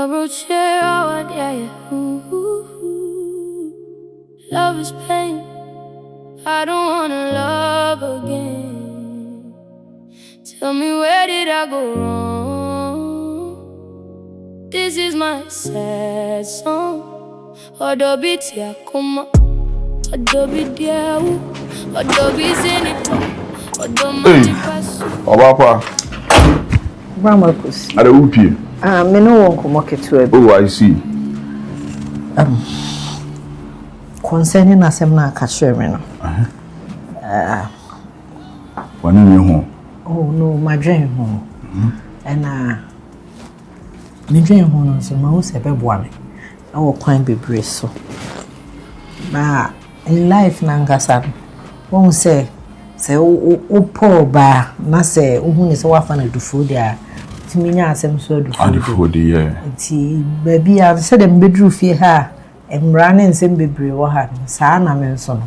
Abrokyire, Awareɛ. Love is pain. I don't wanna love again. Tell me, where did I go wrong? This is my sad song. Odobi tiakuma, odobi diawu, odobi zenito, odomati pasu. Obapa. Marcus. Are you? Me no won't come to it. Oh, I see. Concerning us, I'm not catching me. When in your home? Oh no, my dream home. And my dream home is my house. I will quite be brave so. But in life, Nangasa won't say poor bar, not say who is often do food there. To me, I am so do food. Baby, I've said them bedroom fear her. I'm running some baby or her. Sana Menson.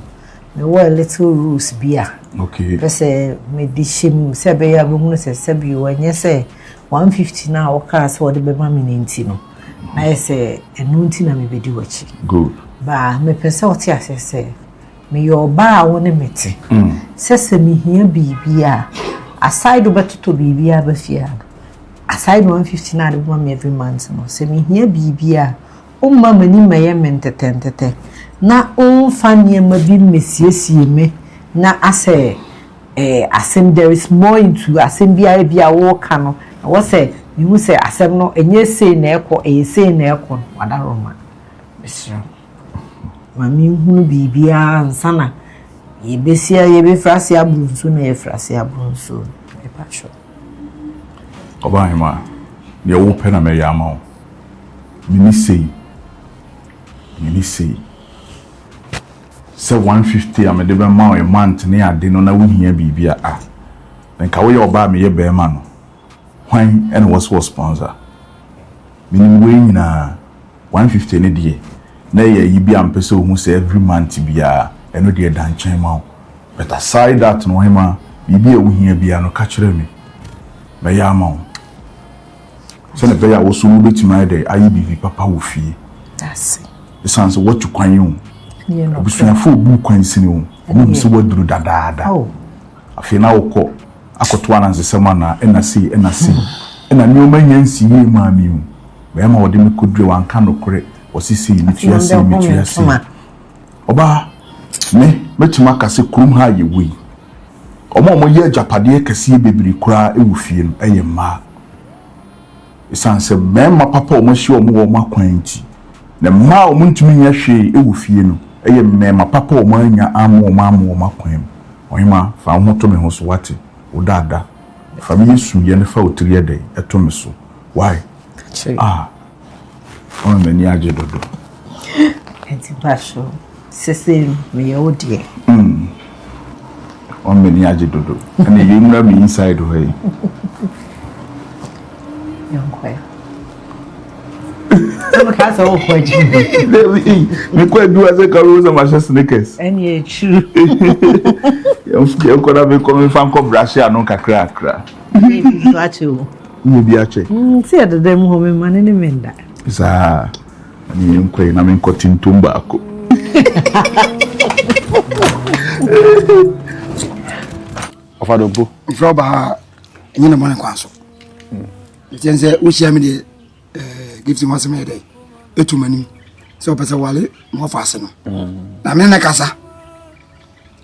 Me wear little rose beer. Okay. They say me dish him. Say I will say Sebi when you say 150 now. Cars for the baby intino. I say a noontina me be do watch. Good. Ba me person say me your bar won't meet. Says me here BBA. Aside over to BBA before. Aside 150 now the one every month. No say me here BBA. Oh mamma ni my mente. Na funny maybe Monsieur me. Na I say asem there is more into asem bia walk cano. I was say you say asem no enye say na ekọ e say na ekọ wada roma. Mr. Mami hunu bibia nsana. Ye besia ye be frase abunsu na ye frase abunsu. E pacho. Oba hima. Ye wo pe na me yama o. Mini say. Say 150 am de be ma a month ne ade no na wo hia bibia a. Nka wo ye oba me ye be ma no. When and was sponsor. Meaning we na 150 ne die. Na ye yi bi am pese ohun say every month bia eno de dan chen ma. But aside that no hima bibi e wo hia bia no ka kire me. Me ya ma. So na be ya wo so wo betima de ayi bibi papa wo fie. That's it. The sounds of what you kwan you. Yeah, no. Obusuan fo bu kwan sini wo. Mo se waduru dadaada. Oh. Afi na wo kọ akoto anansesema na enasi ena nyoma nyansi ye maami hu be ma wode me kodure wanka no kore osisi ni tuase oba me metima kase kurum ha ye wi omo ye japade kase bebiri kura ewu fie no eye ma isanse me ma papa omo hye omo wo makwanti na ma omo ntumi nya hwe ewu fie no eye me ma papa omo anya amo makwan oyima fa ho to me ho so wate udada family suye ne fa otiri dey eto so why on many Adjei dodo enti basho sese me odie on many Adjei dodo and you know me inside way yonkwe I'm casa o kwaji me kwa do as a carosa ma sneakers any true eu quando me come fan ko brasha no kakra akra baby acho you be ache see at them home man ni menda isa ni nkwe na me nkotintumba ako ofadopo Froba nyina mane kwanso ntense wo hia me de Gifty was made day etumani so pesa wale mo fase no na me na kasa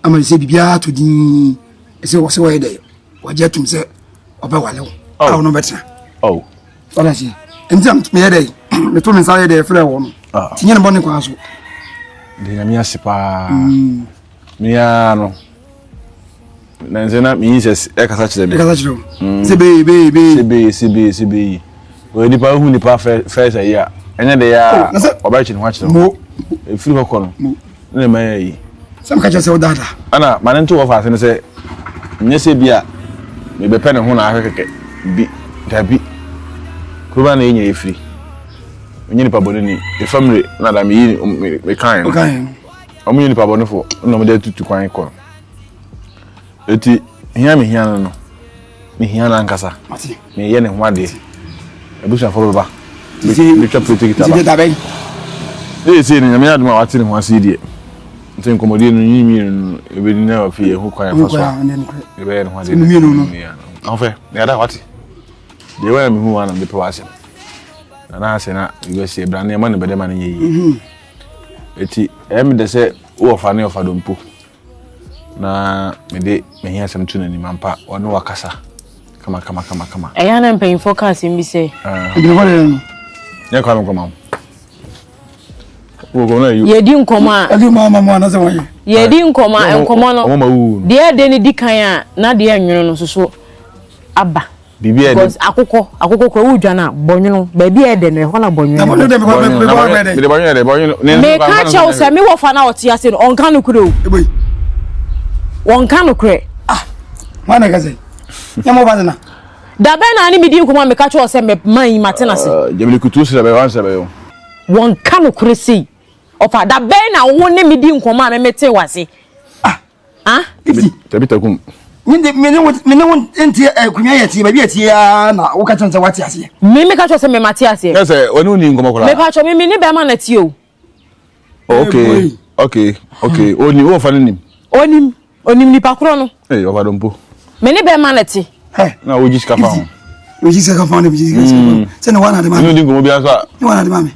ama se bibia to din se wo se wo day waje tum se oba wale wo no betra wala si entam me day me to me sa day frɛ wo no tinye no bone kwanso de na mi asipa mi ya no na nzena mi yin e kasa kire me se be we nipa hu nipa first year enya de ya obachi no hwachiro mo e firi hokọ no na ma yi sam ka chese o dada ana mane nto wo fa se ne se nye se bia me be pene ho na ahwekeke bi dabi kuba na enya e firi onye nipa bonani e family na da me yi me kan omo nipa bonofo no mo de tutu kwan ko eti hia me hia no me hia na nkasa me ye ne ho ade ebusa for baba me twa protect Ti da ben. Say ni me aduma wate ne ho ase die. Nti komodi no nyimi no ebe ni na ofie ho kwan fa so. Ebe no ho ade. Mi no. Ofe, na da wate. De wa me hu wana de pe wase. Na ase na US e brane ma ne bede ma ne yi. Eti em de se wo fa ne ofa dompo. Na me de me hia sem tu na ni mampa ono wakasa. Kama. Eya na mpanyim focus mbi se. Ebe ko le. Ya kwa mko Yedi nkoma Adu mama na se won ye. Yedi nkoma no. Mama wu. De ni dikan a na de anwono no soso aba. Bibia de. Because akoko ko udwa na bonwono ba bi e de no ho na bonwono. Me ka cha o se me wo fa na oti ase no onka no kure o. Eboy. Wonka no kure. Mana ka se. Nyamo ba na. Da be na ni medi nkoma me ka cha o se me man matena se. Jemile kutu se be wan se be yo. Wonka no kure sei. Ofa da be na wo ne medi nkoma me mete wase. Gifty. Tabitakum. Mene won enti kunwa yeti ba bi yeti na wo ka tonse wate ase. Me ka cho se me mate ase. Yes woni uni ngomo kola. Me pa cho me ni be ma na ti o. Okay. Oni wo fa nim. Onim ni pakro no. Ofa dompo. Me ni be ma na ti. Na wo jiska fa ho. Wo jiska ka fa ne bi jiska. Se na wana de ma. Ni ngomo bi anso. Ni wana de ma me.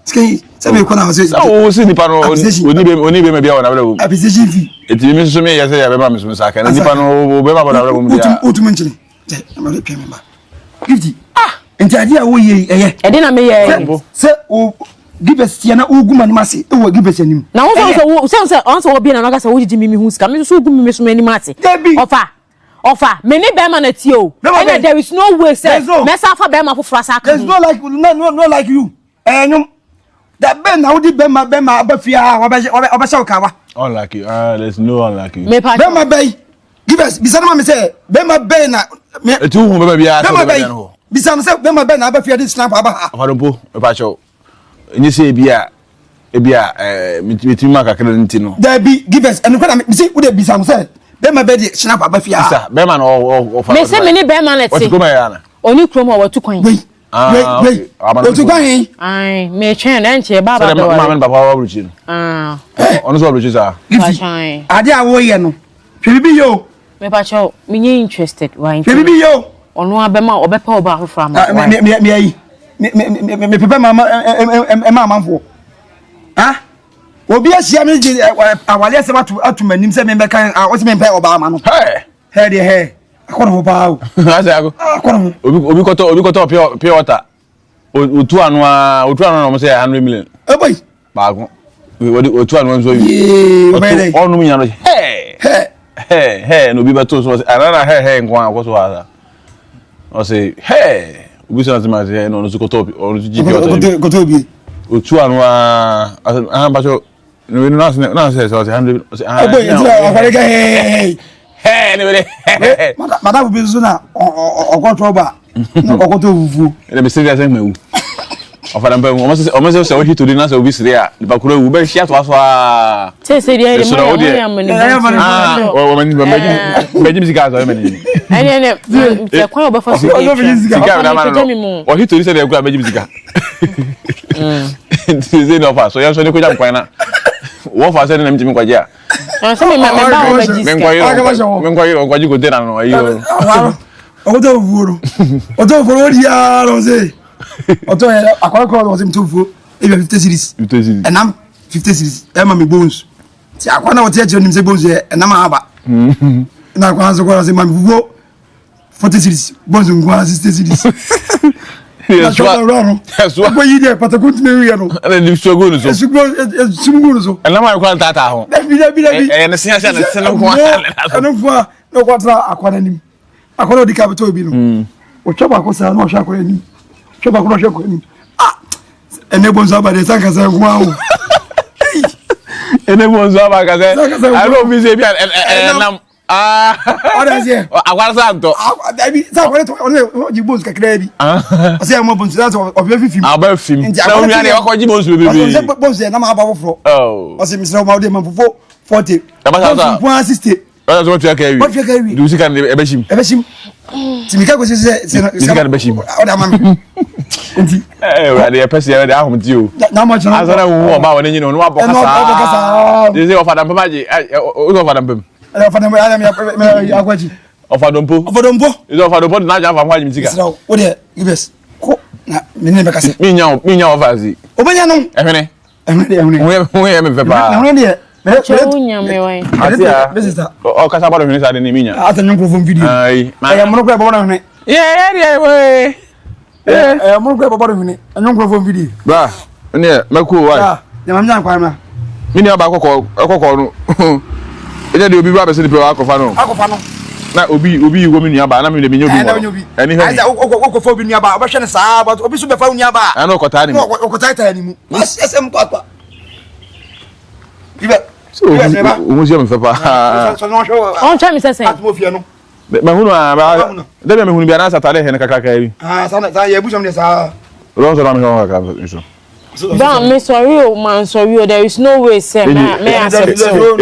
Skei se me ko na so. O si ni pa no oni be me bia wona bra wo. Appreciation fee. Eti mi so me ya se ya be ma me so sa ka ni pa no be ma bra wo mu dia. Otum nchire. Je na me pia me ba. Gifty. Enti ade a wo ye eye. Ede na me ye. Se o gibes na uguma ni mase e wo gibes anim. Na wo so onso wo bi na no ka se wo jiji mi hu sika me so ugumi me so anim ate. Ofa me ni be ma na ti o. And there is no way say me sa fa be ma foforo asa ka. There's no like you. Enyum. That ben na udi be ma abafia obasha kawa. Unlike you. There's no unlike you. Be ma bay. Give us bisana ma me say be ma bay na me etu hu be bia so be no. Bisana say be ma bay na abafia di snap aba. Afadompo e pa cho. Enyi say bia mitimi maka kre nti no. There be give us and when me say we dey bisana say be ma bay di snap abafia. Sir, be ma no o me say me ni be ma na ti. What go ma ya na? Oni krom o watu kwan. Wait. Otu kwan hin. Ai, me chen na nche baba do. Mama papa wa bruchi no. Ono so bruchi sa. Ade a wo ye no. Hwebi yo. Me pa cho, me nye interested why. Hwebi yo. Ono abema obepa oba afra ma. Me ayi. Me pepe mama manfo. Obi asia me awale se atu manim se me bekan o se me pe oba ma no. He de he. Akono ho ba o. Asa ako. Akono. Obi koto pure water. Otu anu no mo say 100 million. Boy. Baako. Otu anu nso yi. Ye, onu mi nyano. Hey, no bi beto so anana hey nkwa akoso asa. O say hey, obi so ma say no so koto onu GP water. Koto bi. Otu anu ba so no na say 100. Boy, it's like hey. Hey, anyway. Madam bi so na okoto ba. Okoto vuvu. Ele be say that me wu. Ofara mpa o mo say o hit to di na say obi sire a ba kuro wu be hia to aso a. Say dey dey mo o mani be music aso e mani. Ene se kwan oba fa so. O hit to di say dey kura be music. Say no fa so ya so ni ko jam kwan na. Wo fa say na mi timi kwaje a. So me ba o be music. Men kwaje ko tena no ayo. Odo vuro. Odo vuro dia no say. Odo akwa was him to vuro. E be 50 series. 50 series. And I'm 50 series. E ma me bones. Ti akwa na what here nim say bones e na ma aba. Na akwa so kwa say ma me vuvo 40 series. Bones ngwa 60 series. Yes, what? What you there? But I couldn't marry you. And then so good so. It's good so. And na kwa tata ho. E na sia na no kwa. No kwa akwa na nim. Akwa di capital bi no. O choba ko sa no hwa akwa nim. Choba ko no hwa akwa nim. Ene bonzo ba de sanka sa kwa ho. Ene bonzo ba ka say. I don't be say bi nam Oda say. Akwa sa nto. Abi sa ko to ji bonzo kakra bi. O say mo bonzo that of every film. Aba film. Na o mi ade akwa ji bonzo be be. O say bonzo na ma aba foforo. Oh. O say mi say ma de man fofo 40. Aba sa. 60. That's what you carry. What you carry? Do you can ebeshim? Ebeshim. Timika go say Timika ebeshim. Oda mama. Nti. Ready a person ready ahom ti o. Na mo chana. Azana wo ba woni nyino no abokasa. Dey say ofada mpem aje. O ofada mpem. Ofada mpem me akwaji. Ofadompo. Is ofadompo na ja fa kwaji mtika. Sira wo de gibes. Ko na me ne be kase. Me nya ofazi. Obanya no. Ehwene. Ehwene. We me fe pa. Ehwene de. Chewunya me wan. Atia. Sister. O kasa ba do hwene sa de ni me nya. Ata nyon krofon video. Ai. Ya mo no kwa ba hwene. Yeah, we. Mo no kwa ba hwene. Nyon krofon video. Bra. Ne maku why? Ya mam nya kwa ma. Me ni aba kokko no. Eje de obi ba be se de pe akofa no. Akofa no. Na obi wo me nua ba na me de me nya obi. Ani hwe. Aza okofa obi nua ba, obehwe ne saa, but obi so be fa nua ba. Ana okota ni mu. Okota ni mu. Asem papa. Ibe. So o museum me fa pa. So no show. On try me say. Atmofia no. Me hunu ba. De me hunu bia na satade he ne kakaka bi. Sa ye busham ne saa. Ron so na me ho kakaka so. Don't me sorry o man sorry o there is no way say me accept you.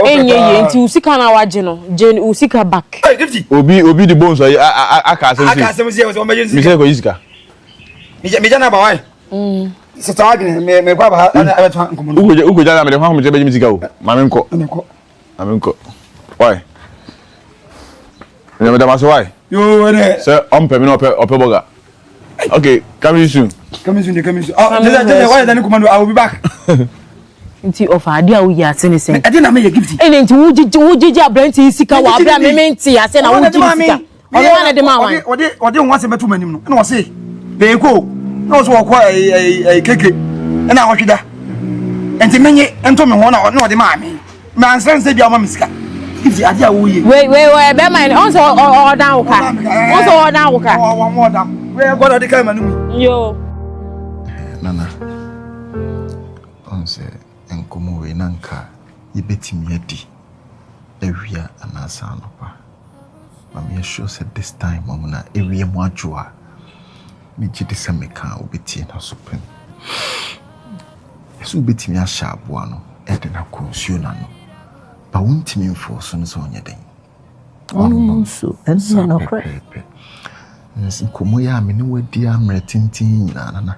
Enye nti usika na waje no je usika back. Gifty. Obi the bones aka asem Aka asem se o emergency. Me say ko isika. Me jana ba why? Se tawagne me kwa ba na abeto nkomo. Ugo jana me de ho je be jimi sika o. Ma me nko. Why? Me da maso why? Yo ne. Say on pe me no ope boga. Okay, coming soon. Coming soon. Oh, why then commando I will be back. Nti ofa ade a wo yi ase ne sen. E dey na me ye Gifty. Ene nti wugigi abranti sika wa abra me menti ase na wugigi sika. Ono na de ma wan. Ode nwa se beto manim no. Na o se be ko. Na o so wo kwa keke. Na wo hweda. Enti menye ento me ho na ode ma me. Me ansan se bia ma misika. Gifty ade a wo yi. Wait, be man. On so order wo ka. On so order wo ka. Wo dam. We go na de kai manum. Yo. Nana. On se enkomo we nanka yebetimi adi. Ewia anasa anopa. Mama sure said this time mama ewia mu adwoa. Me gidi se meka obeti na sopen. Yesu betimi ahya aboa no ede na konsuo na no. Ba wontimi mfo so no so onye den. Ono so ense no kre. Nsi komo ya me ne wadi amre tintin nyina nana.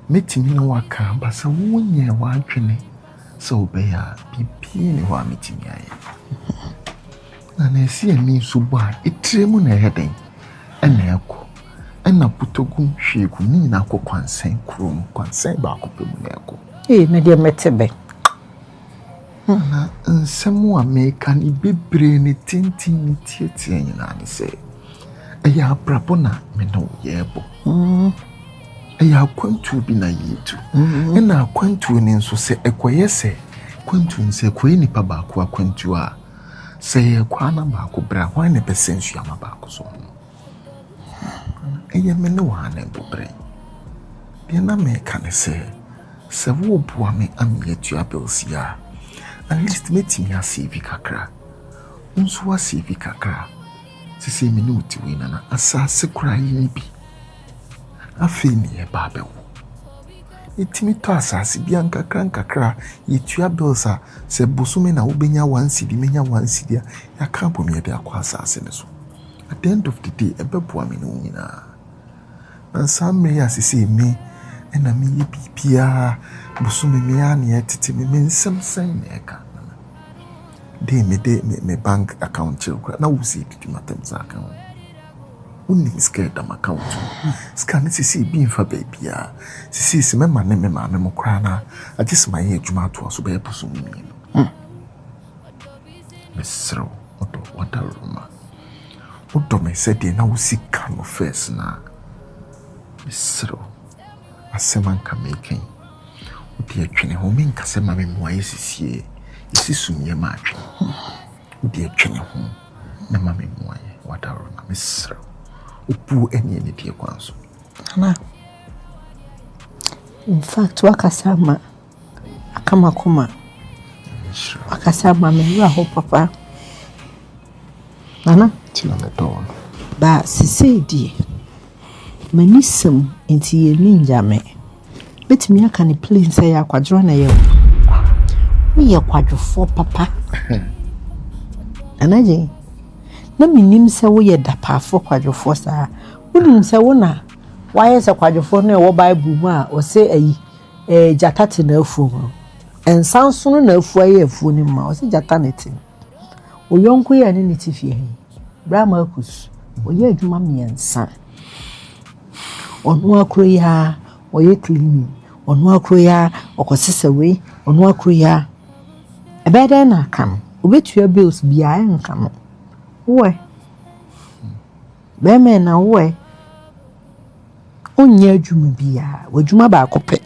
Metimi na waka basa wonye wadwene so obeya bibi ne ho ametimi aye. Na na esi ani so bo a etremu na heden. Ena eko. Ena putogu hweku ni na akokwansen krom kwansen ba akopemu na eko. Me de metebe. Na nsemu America ni bebre ne tintin tietie nyina ne se. Eya abrabo na me no yebo. Eya kwantu bi na yetu. Ena kwantu ni nso se ekoye se kwantu nse koye nipa ba ko akwantu a se kwa na ba ko bra hwan ne pesensu ama ba ko so. Eya me no wa na bobre. Bi na me ka ne se wo bua me amietu abelsia. At least metimi asave kakra. Unso asave kakra. Sisi me no ti we na asase kra yi bi. Afi ni e ba bewo. Etimi to asase bi ankakra yetua belsa se bosume na wobenya 1 cedi menya 1 cedi ya ka bomi e de akwa asase ne so. At the end of the day ebeboa me no nyina. Na samme ya sisi me na me ye bibia bosume me ya na tete me nsem sen na eka. Me bank account children na wusi titi matem za account. Uni scared am account. Scan sisi bi mfa baby ya. Sisi se me mane me ma me mokra na agis my adwuma to so be poso mu mi. Mesro odo wada roma. Odo me said na wusi kan first na. Mesro aseman ka making. Odi atwene ho me nkase ma me mo ayesisie. Isi sumye ma atwe. Odi atwene ho na ma me mo aye wada roma mesro. Upu enye ni die kwanso. Ana. In fact, wakasama akama kuma. Wakasama mewa ho papa. Nana? Tina me don. Ba sisi die. Manisem enti ye ninja me. Betimi aka ni plane say ya kwadro na ye. Me ye kwadwofo papa. Adjei. Na minim se wo ye dapafo kwadwofo saa. Wonim se wo na why is a quadrofo na wo Bible mu a o say jata te na afu mu ensanso na afu aye afu ni ma o say jata na te o yonko ya ni ti fie hin brama akus o ye adwuma miensa onu akro ya o ye cleaning onu akro ya okosesa we onu akro ya ebeda na kam obetua bills bia enka no we be me na we onye adwuma bia wadwuma ba akopɛ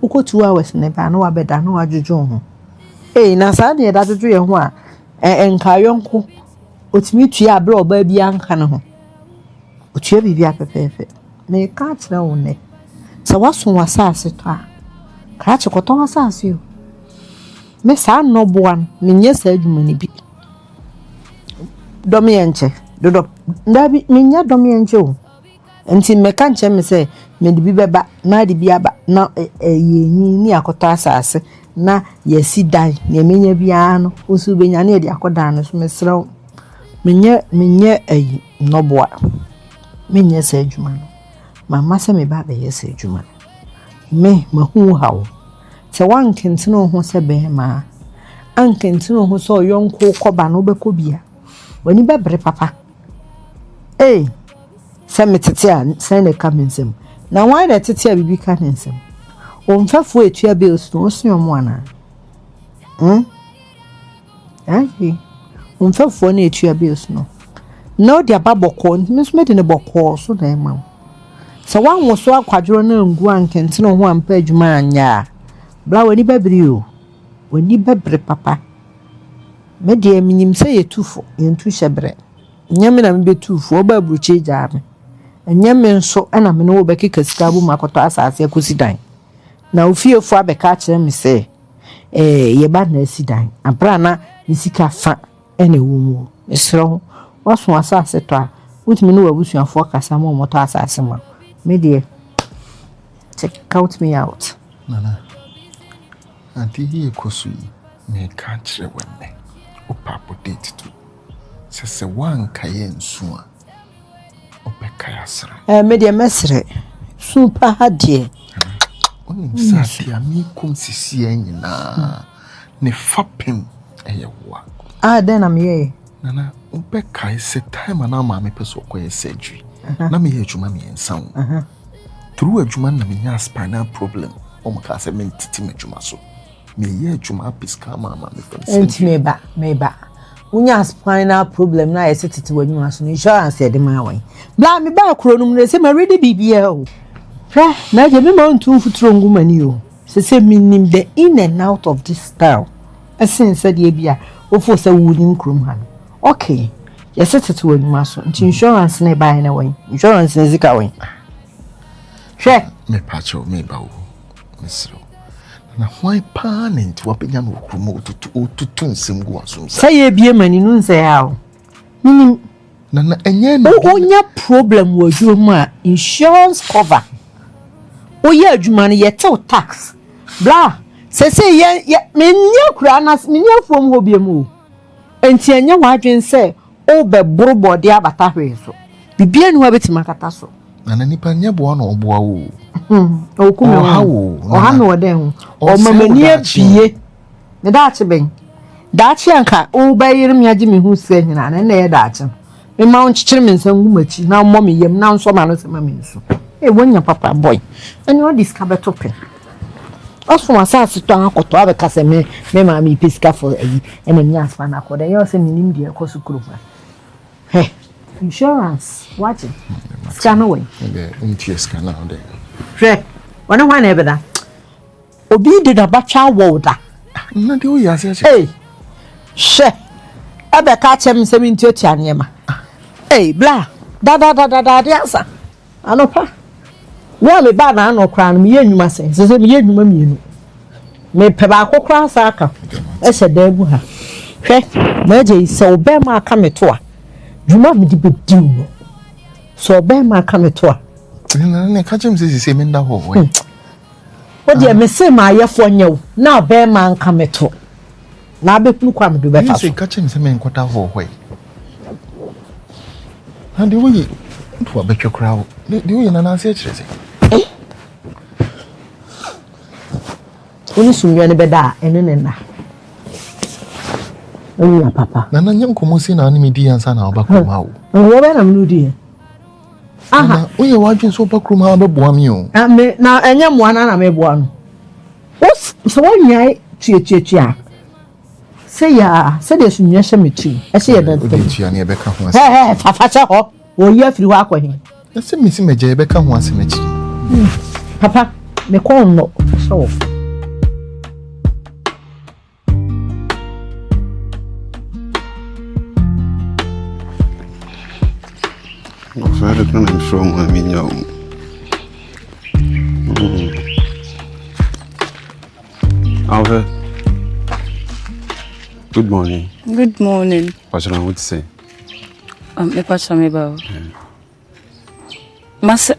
ukotu hours ne ba na wabeda na wadwodwo ho na saa de da dwodwo ye ho a enka yonko otimi tua abra oba bia nka ne ho otua bibia pepepe me ka kyerɛ wo ne sɛ waso wasase to a ka kyekɔtɔ wasase o me saa no boan me nyɛ saa adwuma ne bi dɔm yɛ nkyɛ dodo ndabi me nya dɔm yɛ nkyɛ o enti me ka nkyɛ me sɛ me de bi bɛba na de bi aba na yɛnyi ni akɔtɔ asase na yɛsi dan na menya bia no osu benya na de akɔda no so me srɛ me ayi no boa me nya saa adwuma no mama sɛ me ba bɛ yɛ saa adwuma me mahu hawo sɛ wankentene ho sɛ bɛma ankentene ho sɛ ɔyɔnko kɔba no bɛkɔ bia wani bɛbre papa sɛ metete a sɛ ne ka mensem na wan na tete a bibi ka mensem o mfafo etua bills no so yomo ana o mfafo na etua bills no na odi ababɔkɔ nso me de ne bɔkɔ so na ema sɛ wanwo so akwadworo na ngu ankentene ho ampa adwuma anya bla wani bɛbri o wani bɛbre papa me de minim sɛ yɛtufo yɛntu hyebre nyame na me betufo oba Abrokyire gyaame nyame nso ana me no obɛkeka sika bu makɔtɔ asase akosi dan na ofiefo abɛka kyerɛ me sɛ yɛba na asidan abra na misika fa ene wo mu mesrɛ waso asase to a wotumi no wabusuafo kasa ma moto asase ma me de check me out nana anti hi ekosu me ka kyerɛ wenne opapo date to sɛ wanka yɛ nsu a obɛka yasra me de mesre super hadie onim sɛ dia me kom sisi anyina ne fapem ɛyɛwa den am ye nana obɛka sɛ time na ma me pɛso kɔyɛ surgery na me yɛ adwuma me ensa wo through adwuma na me nya spinal problem ka sɛ me ntiti me adwuma so me yɛ adwuma piska ma me fɛn enti me ba unya spinal problem na yɛ tete w'adwuma so insurance yɛ de ma wan bla me ba kuro no mu ne sɛ ma ready bibia o hwɛ na je me ma ntu futuro ngumani o sɛ minim the in and out of this style ɛsen sɛ de bia ofo sɛ wuni nkrom ha okay yɛ tete w'adwuma so nti insurance na ba na wan insurance na zika wan hwɛ me pacho me ba o mesro na why pa ne nti wapenya no okrumo otutu nsem gu asom sɛ yɛ bie mani no nsɛ ha o minim na enye na onya problem wɔ adwuma mu a insurance cover oyɛ adwuma no yɛtew tax bla sɛ yɛ menya kura na menya fom hɔ bia mu enti enya wadwen sɛ o bɛboro bɔde abata hwe so bibia ni wa betima kata so na nipa nya boa na oboa wo okume oha me woden ho o mamani abie ne daache ben daache anka o bayire me age me hu sɛ hina na na yɛ daache me ma onchichire me nsan gumachi na mmɔ me yam na nso ma no sɛ ma me nso wonya papa boy ani o discover to pe oso asase to akɔtɔ abɛka sɛ me ma me pesika for ayi ɛna me asfa na akɔda yɛ sɛ minim de ɛkɔ sukuru fa insurance watching scan away the scan now there hwɛ ɔne hwan na ɛbɛda obi de da batwa wɔda na de o yɛ ase hwɛ ɛbɛka kyɛm sɛ me ntuatua nneɛma bla da de asa anopa wo me ba na anokra no me yɛ nnwuma sɛ me yɛ nnwuma mienu me pɛ ba akokra sa aka ɛhyɛ da bu ha hwɛ ma Adjei sɛ obɛ ma aka me to a dwuma me de bediw no so obɛ ma aka me to a na ka kyem sɛ me nda ho wo o de me se ma ayefo nyew na obɛ ma anka me to na abekunu kwa me do bɛ fa so ka kyem sɛ me nkɔta ho ho na de wo yi for a better crowd. Do you know an answer? Only soon you're better, and then only papa. Nana young Comosin anime and son of Bacrumau. And what am I doing? Ah, we are watching so Bacrumau, Boamio. Now, I am one and I may one. What's so one night chia? Say ya, say there's no shame too. I say that you are near Becca. Hey, Papa, or you have to work with him. Let's see Miss Major Becca once a match. Papa, the corn no so. Father, I'm from I mean, yo. Alva. Good morning. Good morning. What should I want to say? Me pacha me ba. Mas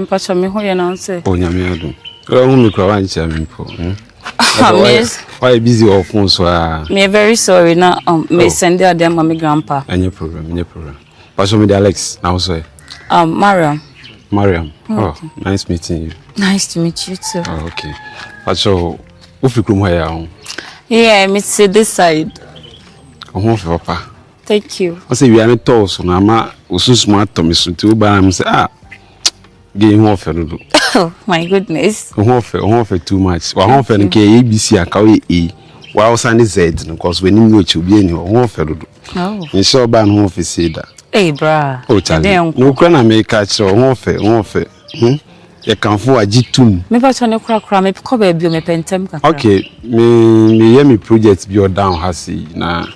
pacha me ho ye na say. Oh, nyame adom. Go home me kwa wan cha me po. Yes. Why busy off phone so Me very sorry na me send there dem my grandpa. Any problem. Pacha me the Alex now so. Mariam. Oh, nice meeting you. Nice to meet you too. Oh, okay. Pacha wo fi krum ho ya. Yeah, me see this side. Oh, papa. Thank you. I say we are told so na ma osunsumo atom so ti o ba am say ge ho ofe no do. Oh my goodness. Ho ofe too much. Wa ho ofe no ke ABC aka we e. Wa osane Z no cause we nim no chi obi ani ho ofe do. Oh. Nse oba no ofe say da. Hey bra. Oh Charlie. No kra na me ka kire ho ofe. E kanfo agitum. Me pacha ne kra me ko ba bi o me pentem kakra. Okay, me hear me project bi o down hasi na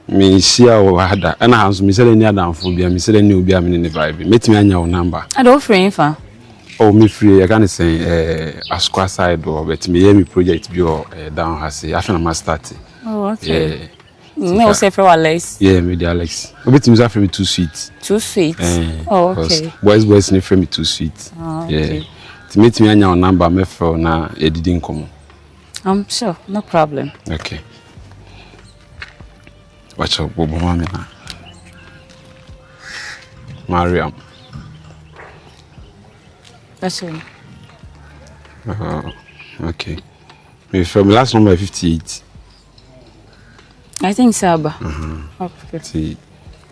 me share o hada ana hanso me sele ni adamfo bia me sele ni obi amene ne vibe metimi anya o number I don't free fa oh me free I can say Asqua side or but me hear me project bi o down hasi after na start oh okay yeah me o say for Alex yeah me the Alex obetimi za free me too sweet oh okay boys ni free me too sweet yeah metimi anya o number me for na edidi nkomo I'm sure no problem okay. Watch out, Bobo Mamina. Mariam. That's it. Okay. Maybe from last number 58. I think so. Okay. See,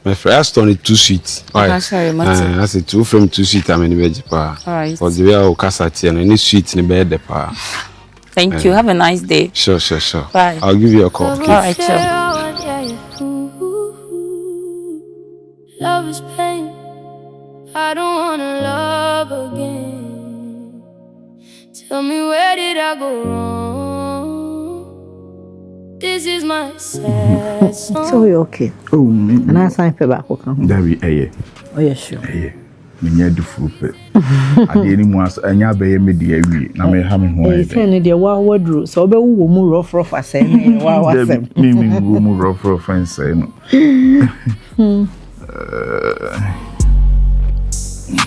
my first one is too sweet. Okay, sorry, Martin. I said two from too sweet. I'm in the veg pa. All right. For the way I casati and any sweet in the bed pa. Thank you. Have a nice day. Sure. Bye. I'll give you a call. Okay. All right, sure. Love is pain. I don't wanna love again. Tell me, where did I go wrong? This is my sad song. So you're okay. Oh, me. And I sign for back. That we Oh yeah, sure. Me nya du fupe. Ade ni mu asa anya be me de awie na me ha me ho ayi. Say ne de wa wadru. So be wo mu rough asem ne wa wasem. Me wo mu rough asem no.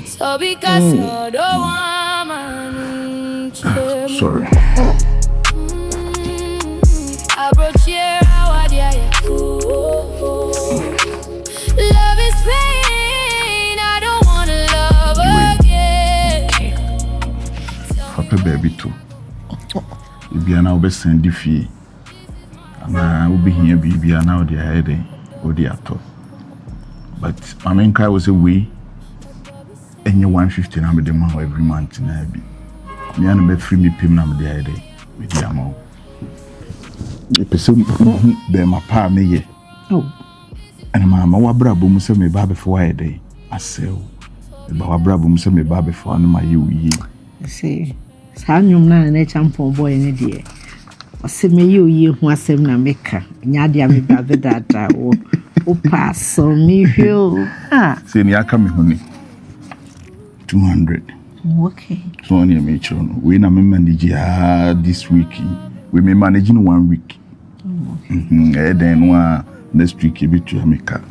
So because I don't want my sorry. Abrokyire, Awareɛ. Love is pain. I don't wanna love again. Papa baby too. Bibia na obe send fie. Ana obi hia bibia na odi ahede, odi ato. But my main cry was away. Any 150 na me de ma every month na bi. Me an be free me pim na me de ahede. Me di amount. The person be my pa me ye. Oh. And mama wa brabo mu se me ba before ahede. Asel. Me ba wa brabo mu se me ba before na ma ye uyi. See. Sa nyum na na champion boy ne de. Ose me ye uyi hu asem na meka. Nya de me ba be dada o. O pass on me hill. Say ni aka me honi. 200. Okay. So on me chrono. We na me manage this week. We may manage in 1 week. Okay. Then one next week you be to America.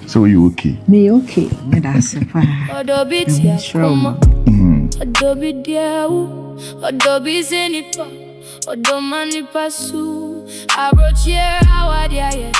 So you okay? Me okay. Me that's fine. Odobitia kuma. Odobidia u. Odobi zenipa. Odomani pasu. Abrokyire, Awareɛ.